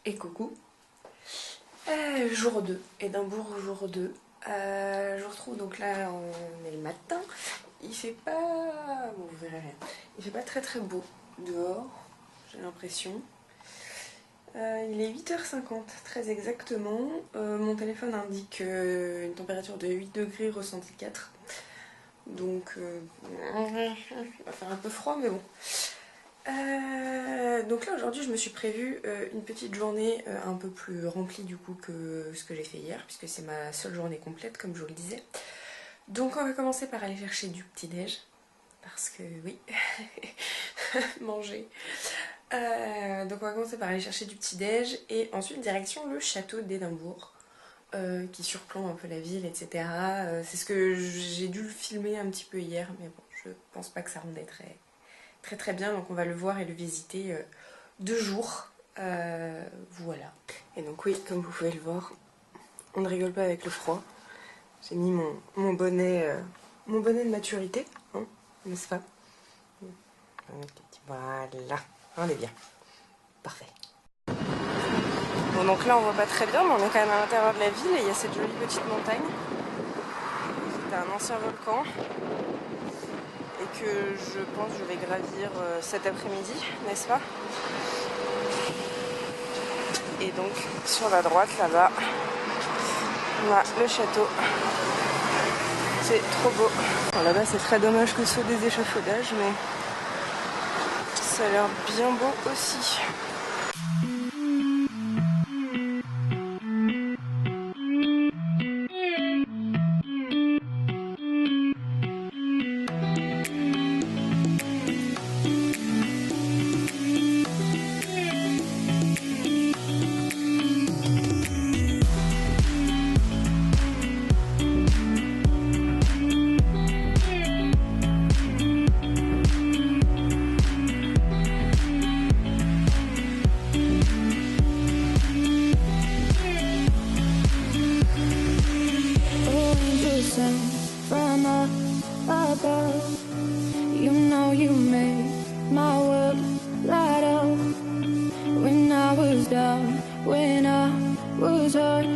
Et coucou. Jour 2, Édimbourg jour 2. Je vous retrouve donc là, on est le matin. Il fait pas... bon, vous verrez rien. Il fait pas très beau dehors, j'ai l'impression. Il est 8h50, très exactement. Mon téléphone indique une température de 8 degrés, ressenti 4. Donc, il va faire un peu froid, mais bon. Donc là aujourd'hui je me suis prévu une petite journée un peu plus remplie du coup que ce que j'ai fait hier, puisque c'est ma seule journée complète comme je vous le disais. Donc on va commencer par aller chercher du petit-déj, parce que oui, manger. Donc on va commencer par aller chercher du petit-déj et ensuite direction le château d'Édimbourg, qui surplombe un peu la ville, etc. C'est ce que j'ai dû le filmer un petit peu hier, mais bon, je pense pas que ça rendait très bien, donc on va le voir et le visiter 2 jours. Voilà. Et donc oui, comme vous pouvez le voir, on ne rigole pas avec le froid. J'ai mis mon bonnet de maturité, hein, n'est-ce pas? Voilà, on est bien. Parfait. Bon, donc là on voit pas très bien, mais on est quand même à l'intérieur de la ville et il y a cette jolie petite montagne. C'est un ancien volcan et que je pense que je vais gravir cet après-midi, n'est-ce pas? Et donc sur la droite là-bas, on a le château. C'est trop beau. Là-bas c'est très dommage que ce soit des échafaudages, mais ça a l'air bien beau aussi. From up above, you know you made my world light up. When I was down, when I was hurt,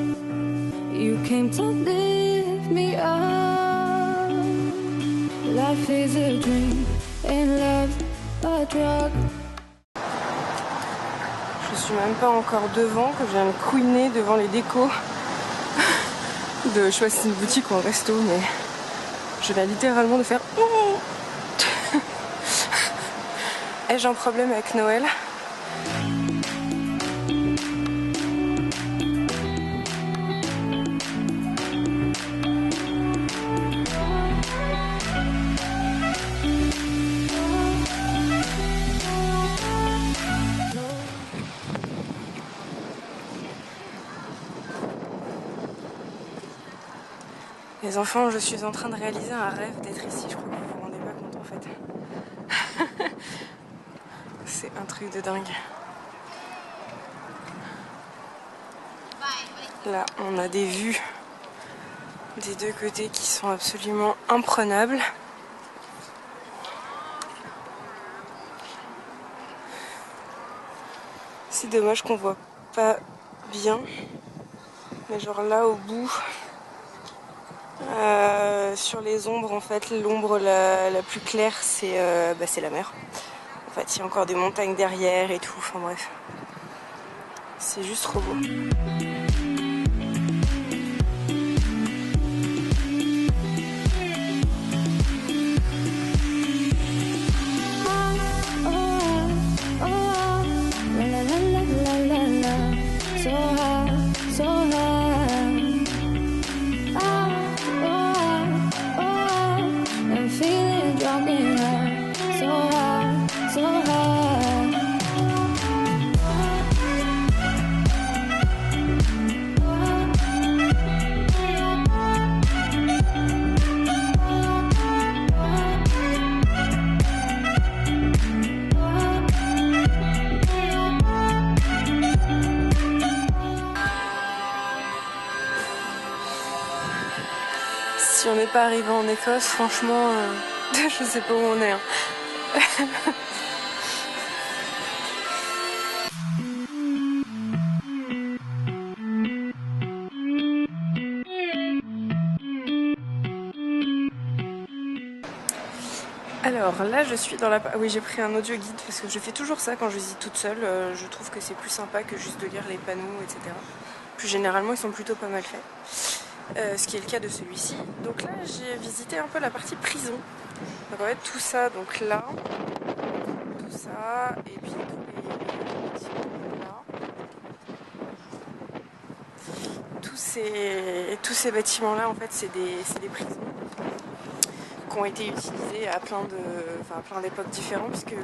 you came to lift me up. Life is a dream and love a drug. Je suis même pas encore devant, que je viens de couiner devant les décos de, je sais pas si c'est une boutique ou un resto, mais je viens littéralement de faire ai-je un problème avec Noël? Les enfants, je suis en train de réaliser un rêve d'être ici, je crois que vous vous rendez pas compte en fait. C'est un truc de dingue. Là, on a des vues des deux côtés qui sont absolument imprenables. C'est dommage qu'on voit pas bien, mais genre là au bout, sur les ombres en fait, l'ombre la plus claire c'est la mer. En fait il y a encore des montagnes derrière et tout, enfin bref, c'est juste trop beau. Si on n'est pas arrivé en Écosse, franchement, je sais pas où on est. Hein. Alors là je suis dans la... Oui, j'ai pris un audio guide parce que je fais toujours ça quand je visite toute seule. Je trouve que c'est plus sympa que juste de lire les panneaux, etc. Plus généralement ils sont plutôt pas mal faits. Ce qui est le cas de celui-ci. Donc là j'ai visité un peu la partie prison. Donc en fait tout ça, donc là, tout ça, et puis tous les là. Tous ces bâtiments là en fait c'est des prisons qui ont été utilisés à plein d'époques différentes, puisque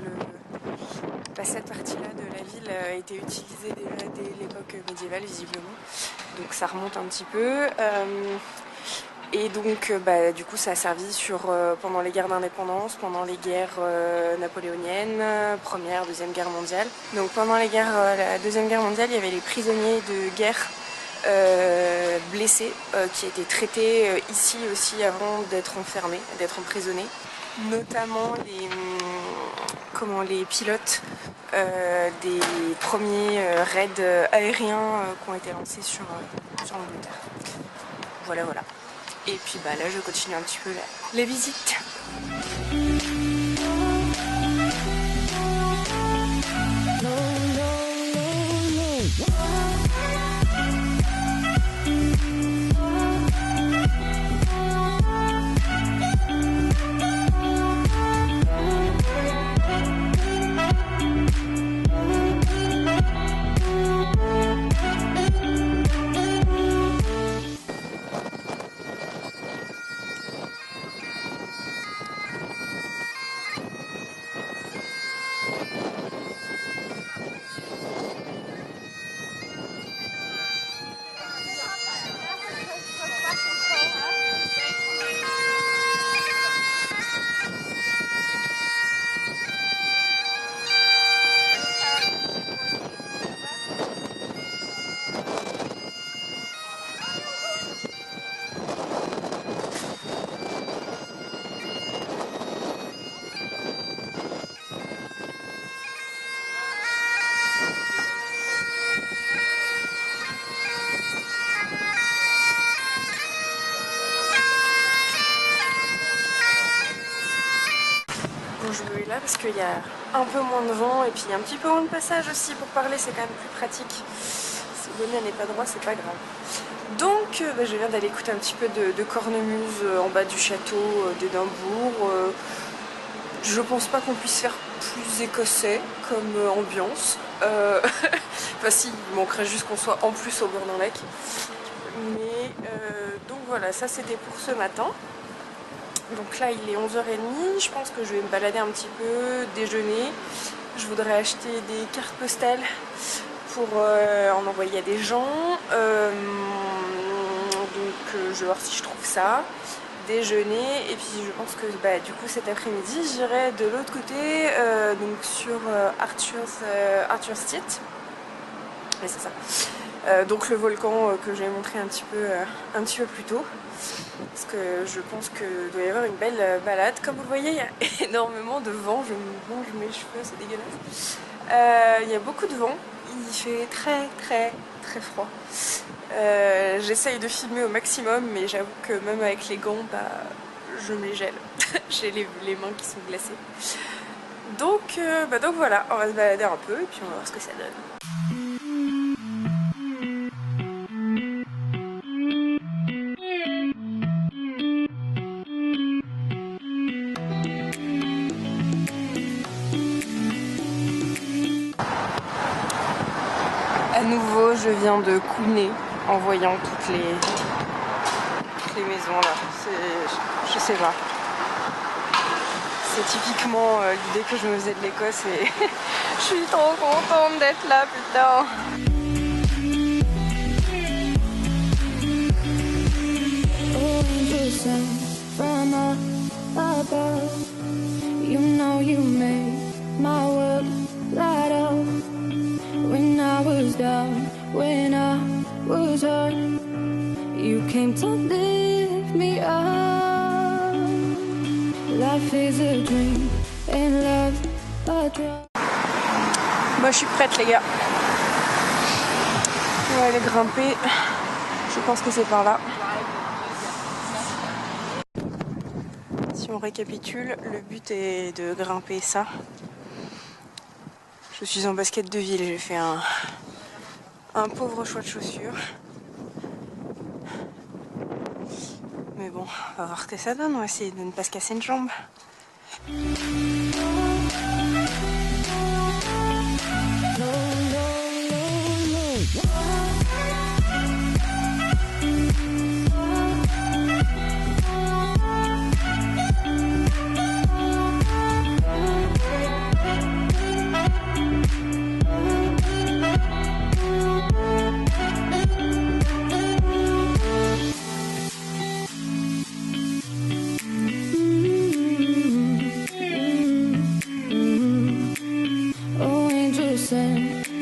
cette partie-là de la ville a été utilisée déjà dès l'époque médiévale visiblement, donc ça remonte un petit peu. Et donc du coup ça a servi pendant les guerres d'indépendance, pendant les guerres napoléoniennes, première, deuxième guerre mondiale. Donc pendant la deuxième guerre mondiale, il y avait les prisonniers de guerre blessés qui étaient traités ici aussi avant d'être enfermés, d'être emprisonnés, notamment les pilotes des premiers raids aériens qui ont été lancés sur l'Angleterre. Voilà. Et puis là je continue un petit peu les visites. Je vais là parce qu'il y a un peu moins de vent et puis un petit peu moins de passage aussi pour parler, c'est quand même plus pratique. Si le bonnet n'est pas droit, c'est pas grave. Donc je viens d'aller écouter un petit peu de cornemuse en bas du château d'Édimbourg. Je pense pas qu'on puisse faire plus écossais comme ambiance. Enfin si, il manquerait juste qu'on soit en plus au bord d'un lac. Mais donc voilà, ça c'était pour ce matin. Donc là il est 11h30, je pense que je vais me balader un petit peu, déjeuner. Je voudrais acheter des cartes postales pour en envoyer à des gens. Donc je vais voir si je trouve ça. Déjeuner, et puis je pense que du coup cet après-midi j'irai de l'autre côté, donc sur Arthur's Seat. Mais c'est ça. Donc le volcan que j'ai montré un petit peu plus tôt. Parce que je pense qu'il doit y avoir une belle balade. Comme vous le voyez, il y a énormément de vent. Je me ronge mes cheveux, c'est dégueulasse. Il y a beaucoup de vent. Il fait très froid. J'essaye de filmer au maximum, mais j'avoue que même avec les gants, je me les gèle. J'ai les mains qui sont glacées. Donc voilà, on va se balader un peu et puis on va voir ce que ça donne. À nouveau, je viens de couiner en voyant toutes les maisons là. Je sais pas. C'est typiquement l'idée que je me faisais de l'Écosse et je suis trop contente d'être là, putain. You know you made my world light up. When I was down, when I was hurt, you came to lift me up. Life is a dream and love a drug. Moi je suis prête les gars. On va aller grimper. Je pense que c'est par là. Si on récapitule, le but est de grimper ça. Je suis en basket de ville, j'ai fait un pauvre choix de chaussures. Mais bon, on va voir ce que ça donne, on va essayer de ne pas se casser une jambe.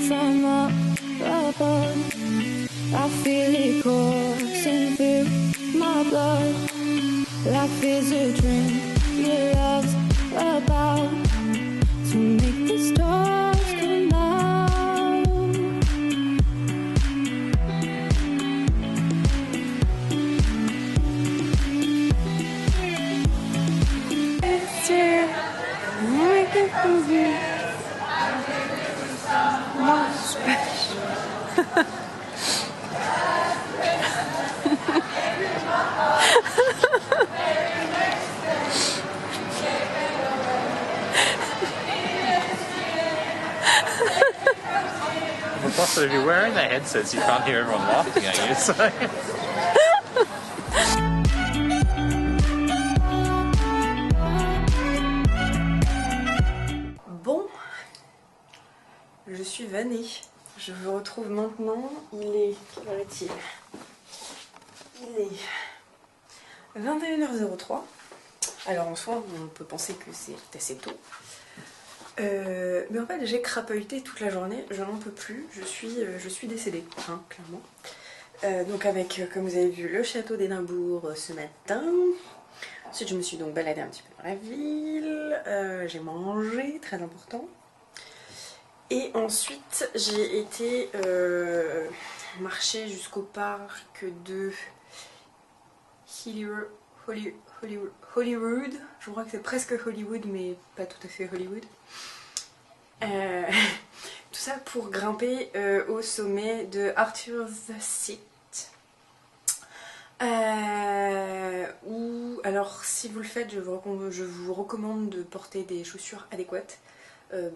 From up above, I feel it coursing through my blood. Life is a dream, your love's about to make the stars come out. Plus, if you're wearing the headsets, you can't hear everyone laughing at you. So. Bon, je suis vannée. Je vous retrouve maintenant. Il est... Quelle heure est-il? Il est 21h03. Alors en soi, on peut penser que c'est assez tôt. Mais en fait, j'ai crapahuté toute la journée. Je n'en peux plus. Je suis décédée, hein, clairement. Donc avec, comme vous avez vu, le château d'Édimbourg ce matin. Ensuite, je me suis donc baladée un petit peu dans la ville. J'ai mangé, très important. Et ensuite, j'ai été marcher jusqu'au parc de Holyrood. Je crois que c'est presque Hollywood, mais pas tout à fait Hollywood. Tout ça pour grimper au sommet de Arthur's Seat. Alors, si vous le faites, je vous recommande de porter des chaussures adéquates.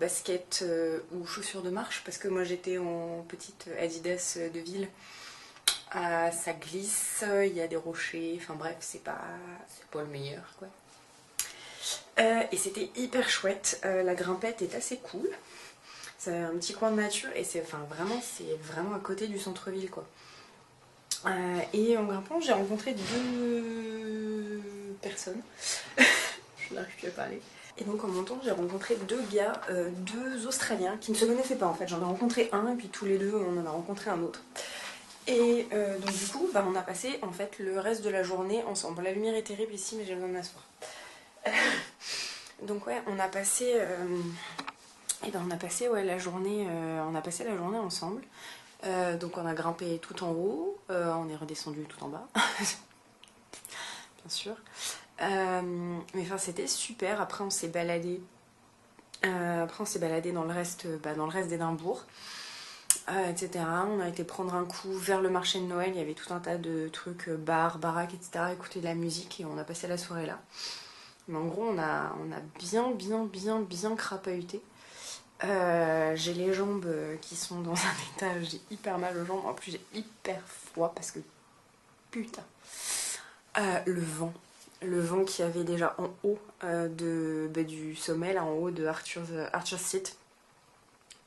Basket ou chaussures de marche, parce que moi j'étais en petite Adidas de ville. Ça glisse, il y a des rochers, enfin bref, c'est pas le meilleur quoi. Et c'était hyper chouette, la grimpette est assez cool. C'est un petit coin de nature et c'est vraiment à côté du centre-ville quoi. Et en grimpant, j'ai rencontré 2 personnes. Je n'arrive plus à parler. Et donc en montant, j'ai rencontré 2 gars, 2 Australiens qui ne se connaissaient pas en fait. J'en ai rencontré un et puis tous les 2 on en a rencontré un autre. Et donc du coup, on a passé en fait le reste de la journée ensemble. La lumière est terrible ici, mais j'ai besoin de m'asseoir. Donc ouais, on a passé la journée ensemble. Donc on a grimpé tout en haut, on est redescendu tout en bas, bien sûr. Mais enfin c'était super. Après on s'est baladé dans le reste d'Édimbourg, etc. On a été prendre un coup vers le marché de Noël. Il y avait tout un tas de trucs, bars, baraques, etc. Écouter de la musique et on a passé la soirée là. Mais en gros on a bien crapahuté. J'ai les jambes qui sont dans un état, j'ai hyper mal aux jambes. En plus j'ai hyper froid parce que putain, le vent qu'il y avait déjà en haut du sommet, là en haut de Arthur's Seat.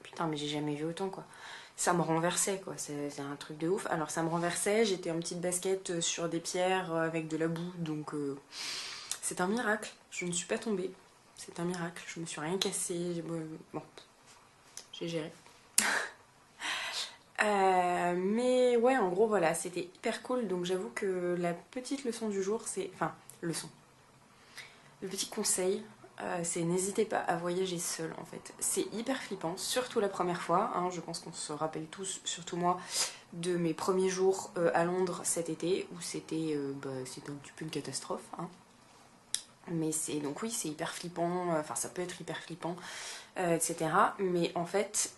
Putain, mais j'ai jamais vu autant quoi. Ça me renversait quoi, c'est un truc de ouf. Alors ça me renversait, j'étais en petite basket sur des pierres avec de la boue, donc c'est un miracle. Je ne suis pas tombée, c'est un miracle. Je me suis rien cassé, bon, j'ai géré. Mais ouais, en gros voilà, c'était hyper cool. Donc j'avoue que la petite leçon du jour, c'est... Enfin, le petit conseil, c'est n'hésitez pas à voyager seul en fait. C'est hyper flippant, surtout la première fois, hein. Je pense qu'on se rappelle tous, surtout moi, de mes premiers jours à Londres cet été, où c'était un petit peu une catastrophe, hein. Mais c'est donc oui, c'est hyper flippant, enfin ça peut être hyper flippant, etc. Mais en fait,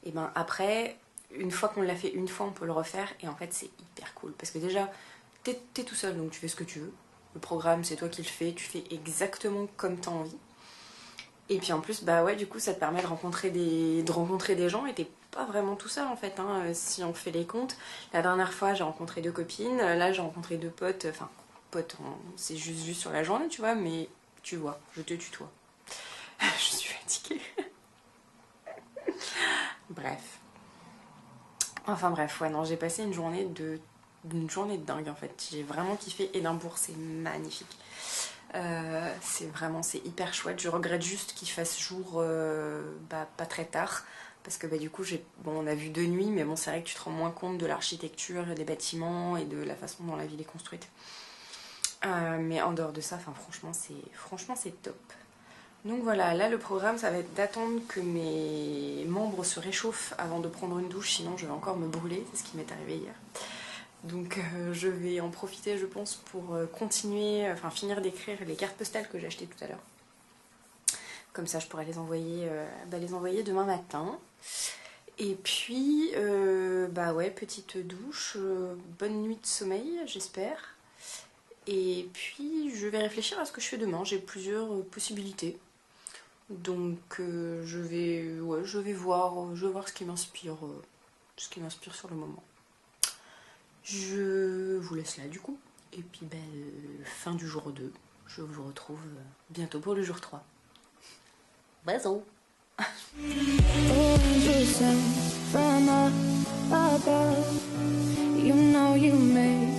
et ben après, une fois qu'on l'a fait une fois, on peut le refaire et en fait c'est hyper cool. Parce que déjà, t'es tout seul donc tu fais ce que tu veux. Le programme c'est toi qui le fais, tu fais exactement comme t'as envie. Et puis en plus, bah ouais, du coup ça te permet de rencontrer des gens et t'es pas vraiment tout seul en fait, hein, si on fait les comptes. La dernière fois j'ai rencontré 2 copines, là j'ai rencontré 2 potes, enfin potes, c'est juste vu sur la journée tu vois, mais tu vois, je te tutoie. Je suis fatiguée. Bref. Enfin bref, ouais non, j'ai passé une journée de dingue en fait. J'ai vraiment kiffé Édimbourg, c'est magnifique. C'est hyper chouette. Je regrette juste qu'il fasse jour pas très tard parce que du coup on a vu de nuit, mais bon c'est vrai que tu te rends moins compte de l'architecture et des bâtiments et de la façon dont la ville est construite. Mais en dehors de ça, franchement c'est top. Donc voilà, là le programme ça va être d'attendre que mes membres se réchauffent avant de prendre une douche, sinon je vais encore me brûler, c'est ce qui m'est arrivé hier. Donc je vais en profiter je pense pour continuer, enfin finir d'écrire les cartes postales que j'ai achetées tout à l'heure. Comme ça je pourrais les envoyer demain matin. Et puis bah ouais, petite douche, bonne nuit de sommeil j'espère. Et puis je vais réfléchir à ce que je fais demain, j'ai plusieurs possibilités. Donc je vais voir ce qui m'inspire sur le moment. Je vous laisse là du coup. Et puis fin du jour 2. Je vous retrouve bientôt pour le jour 3. Bisous. You know you made